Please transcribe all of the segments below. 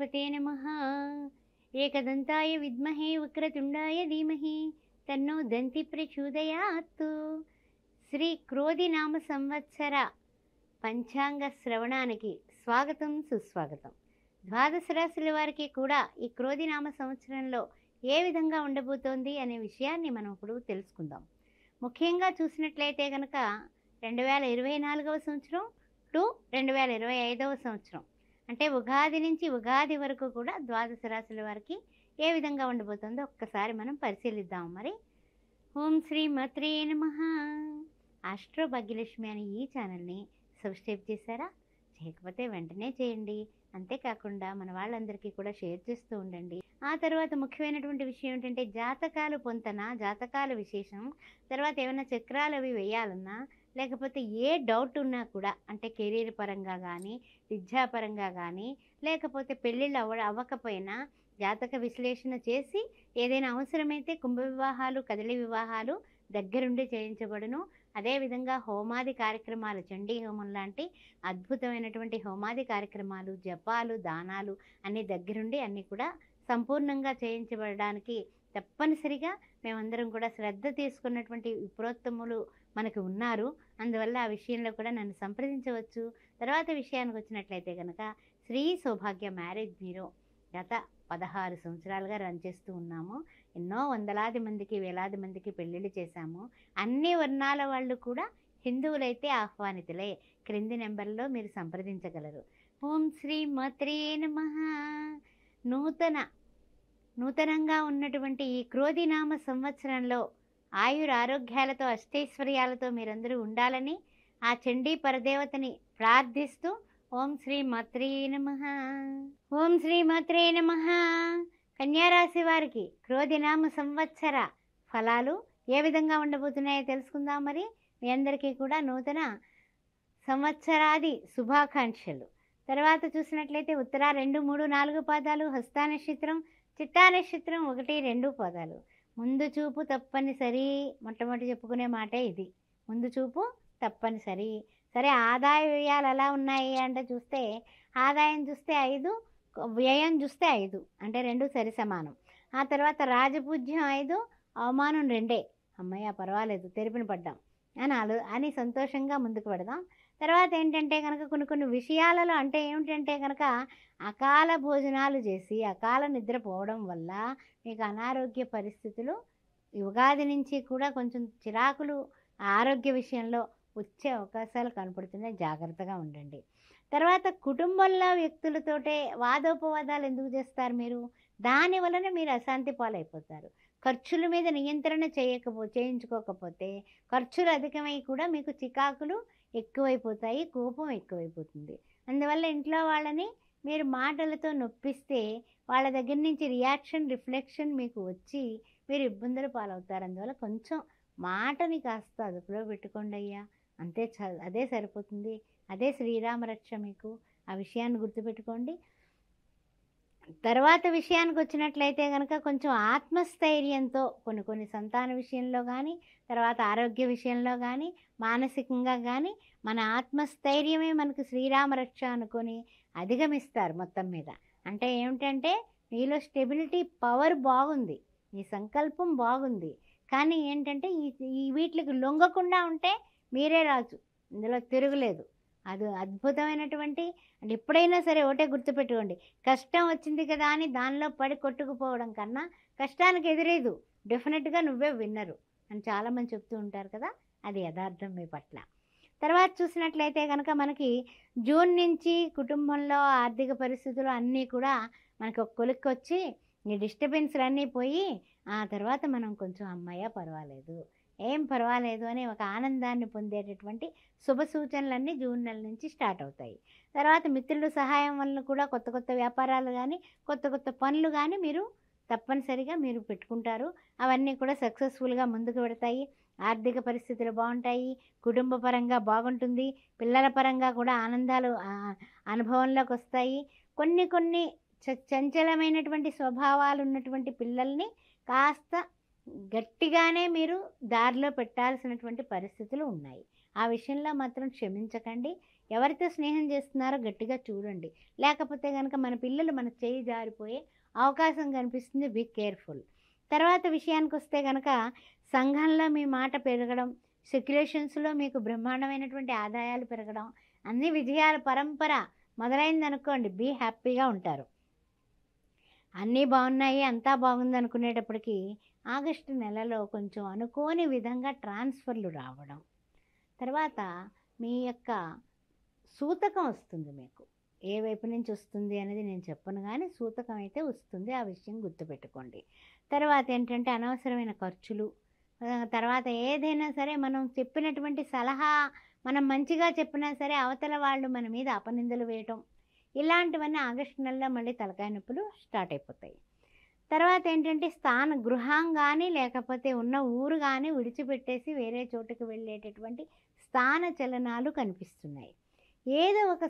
गणपते नमः। एकदन्ताय विद्महे वक्रतुण्डाय धीमहि तन्नो दन्ति प्रचोदयात्। శ్రీ క్రోధినామ సంవత్సర పంచాంగ శ్రవణానికి స్వాగతం సుస్వాగతం. ద్వాదశ రాశుల వారికి కూడా ఈ క్రోధినామ సంవత్సరంలో ఏ విధంగా ఉండబోతోంది అనే విషయాన్ని మనం ఇప్పుడు తెలుసుకుందాం. ముఖ్యంగా చూసినట్లయితే కనుక 2024వ సంవత్సరం టు 2025వ సంవత్సరం అంటే ఉగాది నుంచి ఉగాది వరకు కూడా ద్వాదశ రాశుల వారికి ఏ విధంగా ఉండబోతుందో ఒక్కసారి మనం పరిశీలిద్దాం. మరి ఓం శ్రీ మాత్రే నమః. ఆస్ట్రో భాగ్యలక్ష్మి అనే ఈ ఛానల్ని సబ్స్క్రైబ్ చేశారా? చేయకపోతే వెంటనే చేయండి. అంతేకాకుండా మన వాళ్ళందరికీ కూడా షేర్ చేస్తూ ఉండండి. ఆ తర్వాత ముఖ్యమైనటువంటి విషయం ఏంటంటే జాతకాలు పొంతన, జాతకాల విశేషం, తర్వాత ఏమైనా చక్రాలు అవి వేయాలన్నా లేకపోతే ఏ డౌట్ ఉన్నా కూడా అంటే కెరీర్ పరంగా కానీ విద్యాపరంగా కానీ లేకపోతే పెళ్ళిళ్ళు అవ్వకపోయినా జాతక విశ్లేషణ చేసి ఏదైనా అవసరమైతే కుంభ వివాహాలు, కదలి వివాహాలు దగ్గరుండి చేయించబడును. అదేవిధంగా హోమాది కార్యక్రమాలు, చండీ హోమం లాంటి అద్భుతమైనటువంటి హోమాది కార్యక్రమాలు, జపాలు, దానాలు అన్నీ దగ్గరుండి అన్నీ కూడా సంపూర్ణంగా చేయించబడడానికి తప్పనిసరిగా మేమందరం కూడా శ్రద్ధ తీసుకున్నటువంటి విప్రోత్తములు మనకు ఉన్నారు. అందువల్ల ఆ విషయంలో కూడా నన్ను సంప్రదించవచ్చు. తర్వాత విషయానికి వచ్చినట్లయితే కనుక శ్రీ సౌభాగ్య మ్యారేజ్ బ్యూరో గత 16 సంవత్సరాలుగా రన్ చేస్తూ ఉన్నాము. ఎన్నో వందలాది మందికి, వేలాది మందికి పెళ్ళిళ్ళు చేశాము. అన్ని వర్ణాల వాళ్ళు కూడా హిందువులైతే ఆహ్వానితులే. క్రింది నెంబర్లో మీరు సంప్రదించగలరు. ఓం శ్రీ మాత్రే నమః. నూతనంగా ఉన్నటువంటి ఈ క్రోధినామ సంవత్సరంలో ఆయురారోగ్యాలతో అష్టైశ్వర్యాలతో మీరందరూ ఉండాలని ఆ చండీ పరదేవతని ప్రార్థిస్తూ ఓం శ్రీ మాత్రే నమః. ఓం శ్రీ మాత్రే నమః. కన్యారాశి వారికి క్రోధినామ సంవత్సర ఫలాలు ఏ విధంగా ఉండబోతున్నాయో తెలుసుకుందాం. మరి మీ అందరికీ కూడా నూతన సంవత్సరాది శుభాకాంక్షలు. తర్వాత చూసినట్లయితే ఉత్తర 2, 3, 4 పాదాలు, హస్త నక్షత్రం, చిత్తా నక్షత్రం 1, 2 పాదాలు. ముందు చూపు తప్పనిసరి. మొట్టమొదటి చెప్పుకునే మాటే ఇది, ముందు చూపు తప్పనిసరి. సరే, ఆదాయ వ్యయాలు ఎలా ఉన్నాయి అంటే చూస్తే ఆదాయం చూస్తే 5, వ్యయం చూస్తే 5 అంటే 2 సరి సమానం. ఆ తర్వాత రాజపూజ్యం 5, అవమానం 2. అమ్మయ్య పర్వాలేదు, తెరిపిన పడ్డాం అని సంతోషంగా ముందుకు పెడదాం. తర్వాత ఏంటంటే కనుక కొన్ని విషయాలలో అంటే ఏమిటంటే కనుక అకాల భోజనాలు చేసి అకాల నిద్రపోవడం వల్ల మీకు అనారోగ్య పరిస్థితులు ఉగాది నుంచి కూడా కొంచెం చిరాకులు ఆరోగ్య విషయంలో వచ్చే అవకాశాలు కనపడుతున్నాయి. జాగ్రత్తగా ఉండండి. తర్వాత కుటుంబంలో వ్యక్తులతోటే వాదోపవాదాలు ఎందుకు చేస్తారు మీరు? దాని వలన మీరు అశాంతి పాలైపోతారు. ఖర్చుల మీద నియంత్రణ చేయించుకోకపోతే ఖర్చులు అధికమై కూడా మీకు చికాకులు ఎక్కువైపోతాయి, కోపం ఎక్కువైపోతుంది. అందువల్ల ఇంట్లో వాళ్ళని మీరు మాటలతో నొప్పిస్తే వాళ్ళ దగ్గర నుంచి రిఫ్లెక్షన్ మీకు వచ్చి మీరు ఇబ్బందులు పాలవుతారు. అందువల్ల కొంచెం మాటని కాస్త అదుపులో పెట్టుకోండి అయ్యా, అంతే అదే సరిపోతుంది. అదే శ్రీరామ రక్ష మీకు. ఆ విషయాన్ని గుర్తుపెట్టుకోండి. తర్వాత విషయానికి వచ్చినట్లయితే కనుక కొంచెం ఆత్మస్థైర్యంతో కొన్ని సంతాన విషయంలో కానీ తర్వాత ఆరోగ్య విషయంలో కానీ మానసికంగా కానీ మన ఆత్మస్థైర్యమే మనకు శ్రీరామ రక్ష అనుకొని అధిగమిస్తారు మొత్తం మీద. అంటే ఏమిటంటే మీలో స్టెబిలిటీ పవర్ బాగుంది, మీ సంకల్పం బాగుంది. కానీ ఏంటంటే ఈ వీటికి లొంగకుండా ఉంటే మీరే రాజు, ఇందులో తిరుగులేదు. అది అద్భుతమైనటువంటి అంటే ఎప్పుడైనా సరే ఒకటే గుర్తుపెట్టుకోండి, కష్టం వచ్చింది కదా అని దానిలో పడి కొట్టుకుపోవడం కన్నా కష్టానికి ఎదురేదు, డెఫినెట్గా నువ్వే విన్నరు అని చాలామంది చెప్తూ ఉంటారు కదా, అది యథార్థం మీ పట్ల. తర్వాత చూసినట్లయితే కనుక మనకి జూన్ నుంచి కుటుంబంలో ఆర్థిక పరిస్థితులు అన్నీ కూడా మనకి ఒక కొలిక్కి వచ్చి ఈ డిస్టర్బెన్స్లు అన్నీ పోయి ఆ తర్వాత మనం కొంచెం అమ్మయ్య పర్వాలేదు, ఏం పర్వాలేదు అని ఒక ఆనందాన్ని పొందేటటువంటి శుభ సూచనలన్నీ జూన్ నెల నుంచి స్టార్ట్ అవుతాయి. తర్వాత మిత్రుల సహాయం వల్ల కూడా కొత్త వ్యాపారాలు కానీ కొత్త పనులు కానీ మీరు తప్పనిసరిగా మీరు పెట్టుకుంటారు. అవన్నీ కూడా సక్సెస్ఫుల్గా ముందుకు పెడతాయి. ఆర్థిక పరిస్థితులు బాగుంటాయి, కుటుంబ పరంగా బాగుంటుంది, పిల్లల పరంగా కూడా ఆనందాలు అనుభవంలోకి వస్తాయి. కొన్ని చంచలమైనటువంటి స్వభావాలు ఉన్నటువంటి పిల్లల్ని కాస్త గట్టిగానే మీరు దారిలో పెట్టాల్సినటువంటి పరిస్థితులు ఉన్నాయి. ఆ విషయంలో మాత్రం క్షమించకండి. ఎవరితో స్నేహం చేస్తున్నారో గట్టిగా చూడండి. లేకపోతే గనక మన పిల్లలు మన చేయి జారిపోయే అవకాశం కనిపిస్తుంది. Be careful. తర్వాత విషయానికొస్తే గనక సంఘంలో మీ మాట పెరగడం, సెక్యులేషన్స్‌లో మీకు బ్రహ్మాండమైనటువంటి ఆదాయాలు పెరగడం, అన్ని విజయాల పరంపర మొదలైందనుకోండి, బీ హ్యాపీగా ఉంటారు. అన్నీ బాగున్నాయి, అంతా బాగుందనుకునేటప్పటికి ఆగస్టు నెలలో కొంచెం అనుకోని విధంగా ట్రాన్స్ఫర్లు రావడం, తర్వాత మీ యొక్క సూతకం వస్తుంది మీకు. ఏ వైపు నుంచి వస్తుంది అనేది నేను చెప్పను, కానీ సూతకం అయితే వస్తుంది. ఆ విషయం గుర్తుపెట్టుకోండి. తర్వాత ఏంటంటే అనవసరమైన ఖర్చులు, తర్వాత ఏదైనా సరే మనం చెప్పినటువంటి సలహా మనం మంచిగా చెప్పినా సరే అవతల వాళ్ళు మన మీద అపనిందలు వేయటం, ఇలాంటివన్నీ ఆగస్టు నెలలో మళ్ళీ తలకాయ నొప్పులు స్టార్ట్ అయిపోతాయి. తర్వాత ఏంటంటే గృహం కానీ లేకపోతే ఉన్న ఊరు కానీ విడిచిపెట్టేసి వేరే చోటుకు వెళ్ళేటటువంటి స్థాన చలనాలు కనిపిస్తున్నాయి. ఏదో ఒక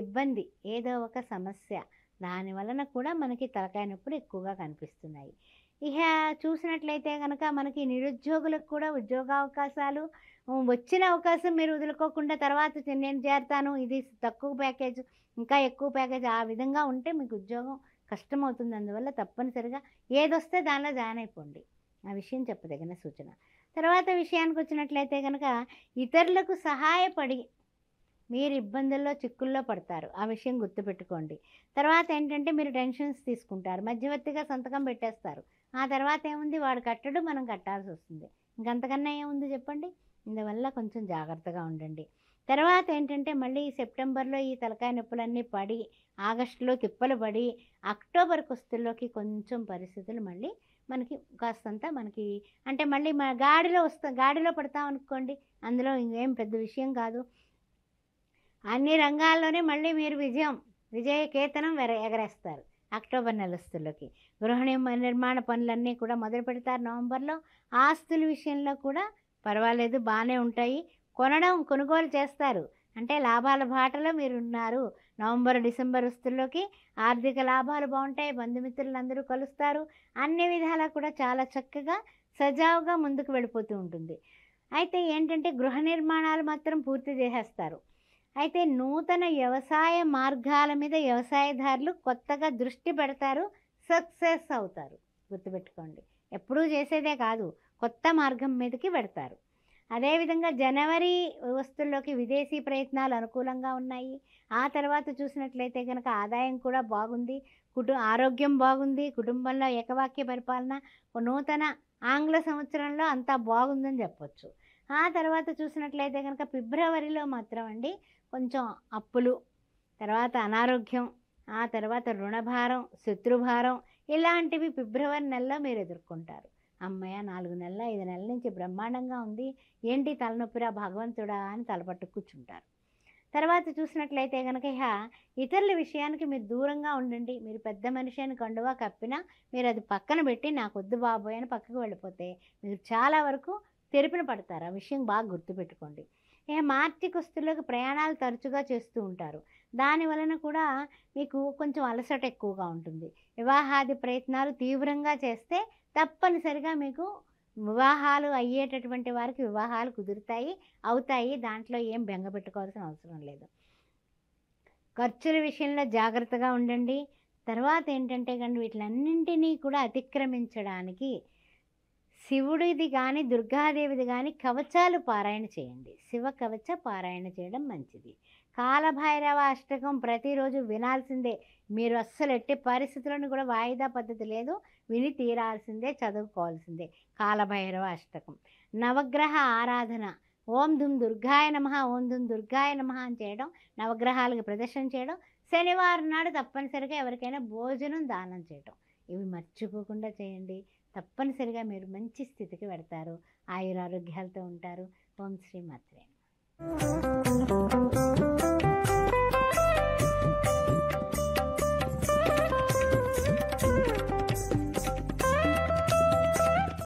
ఇబ్బంది, ఏదో ఒక సమస్య, దాని వలన కూడా మనకి తలకాయ నొప్పులు ఎక్కువగా కనిపిస్తున్నాయి. ఇక చూసినట్లయితే కనుక మనకి నిరుద్యోగులకు కూడా ఉద్యోగావకాశాలు, వచ్చిన అవకాశం మీరు వదులుకోకుండా తర్వాత నేను చేరతాను, ఇది తక్కువ ప్యాకేజ్ ఇంకా ఎక్కువ ప్యాకేజ్, ఆ విధంగా ఉంటే మీకు ఉద్యోగం కష్టమవుతుంది. అందువల్ల తప్పనిసరిగా ఏదొస్తే దానిలో జాయిన్ అయిపోండి. ఆ విషయం చెప్పదగిన సూచన. తర్వాత విషయానికి వచ్చినట్లయితే కనుక ఇతరులకు సహాయపడి మీరు ఇబ్బందుల్లో చిక్కుల్లో పడతారు. ఆ విషయం గుర్తుపెట్టుకోండి. తర్వాత ఏంటంటే మీరు టెన్షన్స్ తీసుకుంటారు, మధ్యవర్తిగా సంతకం పెట్టేస్తారు. ఆ తర్వాత ఏముంది, వాడు కట్టడు, మనం కట్టాల్సి వస్తుంది. ఇంకంతకన్నా ఏముంది చెప్పండి. ఇందువల్ల కొంచెం జాగ్రత్తగా ఉండండి. తర్వాత ఏంటంటే మళ్ళీ సెప్టెంబర్లో ఈ తలకాయ నొప్పులన్నీ పడి, ఆగస్టులో తిప్పలు పడి, అక్టోబర్ కుస్తుల్లోకి కొంచెం పరిస్థితులు మళ్ళీ మనకి కాస్తంత మనకి అంటే మళ్ళీ గాడిలో పడతాం అనుకోండి. అందులో ఇంకేం పెద్ద విషయం కాదు. అన్ని రంగాల్లోనే మళ్ళీ మీరు విజయకేతనం ఎగరేస్తారు అక్టోబర్ నెలస్తుల్లోకి. గృహ నిర్మాణ పనులన్నీ కూడా మొదలు పెడతారు నవంబర్లో. ఆస్తుల విషయంలో కూడా పర్వాలేదు, బాగానే ఉంటాయి. కొనుగోలు చేస్తారు, అంటే లాభాల బాటలో మీరు ఉన్నారు. నవంబర్ డిసెంబర్ వస్తుల్లోకి ఆర్థిక లాభాలు బాగుంటాయి, బంధుమిత్రులందరూ కలుస్తారు, అన్ని విధాలా కూడా చాలా చక్కగా సజావుగా ముందుకు వెళ్ళిపోతూ ఉంటుంది. అయితే ఏంటంటే గృహ నిర్మాణాలు మాత్రం పూర్తి చేసేస్తారు. అయితే నూతన వ్యవసాయ మార్గాల మీద వ్యవసాయదారులు కొత్తగా దృష్టి పెడతారు, సక్సెస్ అవుతారు. గుర్తుపెట్టుకోండి, ఎప్పుడూ చేసేదే కాదు, కొత్త మార్గం మీదకి పెడతారు. అదేవిధంగా జనవరి వస్తుల్లోకి విదేశీ ప్రయత్నాలు అనుకూలంగా ఉన్నాయి. ఆ తర్వాత చూసినట్లయితే కనుక ఆదాయం కూడా బాగుంది, ఆరోగ్యం బాగుంది, కుటుంబంలో ఏకవాక్య పరిపాలన, నూతన ఆంగ్ల సంవత్సరంలో అంతా బాగుందని చెప్పొచ్చు. ఆ తర్వాత చూసినట్లయితే కనుక ఫిబ్రవరిలో మాత్రం అండి కొంచెం అప్పులు, తర్వాత అనారోగ్యం, ఆ తర్వాత రుణభారం, శత్రుభారం, ఇలాంటివి ఫిబ్రవరి నెలలో మీరు ఎదుర్కొంటారు. అమ్మయ్య, 4 నెలల 5 నెలల నుంచి బ్రహ్మాండంగా ఉంది, ఏంటి తలనొప్పిరా భగవంతుడా అని తలపట్టు కూర్చుంటారు. తర్వాత చూసినట్లయితే కనుక ఇతరుల విషయానికి మీరు దూరంగా ఉండండి. మీరు పెద్ద మనిషి అని కండువా కప్పినా మీరు అది పక్కన పెట్టి నాకు వద్దు బాబోయ్ అని పక్కకు వెళ్ళిపోతే మీరు చాలా వరకు తెరిపిన పడతారు. ఆ విషయం బాగా గుర్తుపెట్టుకోండి. మార్చి కుస్తుల్లోకి ప్రయాణాలు తరచుగా చేస్తూ ఉంటారు. దాని వలన కూడా మీకు కొంచెం అలసట ఎక్కువగా ఉంటుంది. వివాహాది ప్రయత్నాలు తీవ్రంగా చేస్తే తప్పనిసరిగా మీకు వివాహాలు అయ్యేటటువంటి వారికి వివాహాలు కుదురుతాయి, అవుతాయి. దాంట్లో ఏం బెంగ పెట్టుకోవాల్సిన అవసరం లేదు. ఖర్చుల విషయంలో జాగ్రత్తగా ఉండండి. తర్వాత ఏంటంటే కానీ వీటిలన్నింటినీ కూడా అతిక్రమించడానికి శివుడిది కానీ దుర్గాదేవిది కానీ కవచాలు పారాయణ చేయండి. శివ కవచ పారాయణ చేయడం మంచిది. కాలభైరవ అష్టకం ప్రతిరోజు వినాల్సిందే. మీరు అస్సలు ఎట్టి పరిస్థితులను కూడా వాయిదా పద్ధతి లేదు, విని తీరాల్సిందే, చదువుకోవాల్సిందే. కాలభైరవ అష్టకం. నవగ్రహ ఆరాధన, ఓం దుమ్ దుర్గాయ నమః, ఓం దుమ్ దుర్గాయ నమః అని చేయడం, నవగ్రహాలకు ప్రదర్శన చేయడం, శనివారం నాడు తప్పనిసరిగా ఎవరికైనా భోజనం దానం చేయడం, ఇవి మర్చిపోకుండా చేయండి. తప్పనిసరిగా మీరు మంచి స్థితికి వెడతారు, ఆయురారోగ్యాలతో ఉంటారు. ఓం శ్రీ మాత్రే.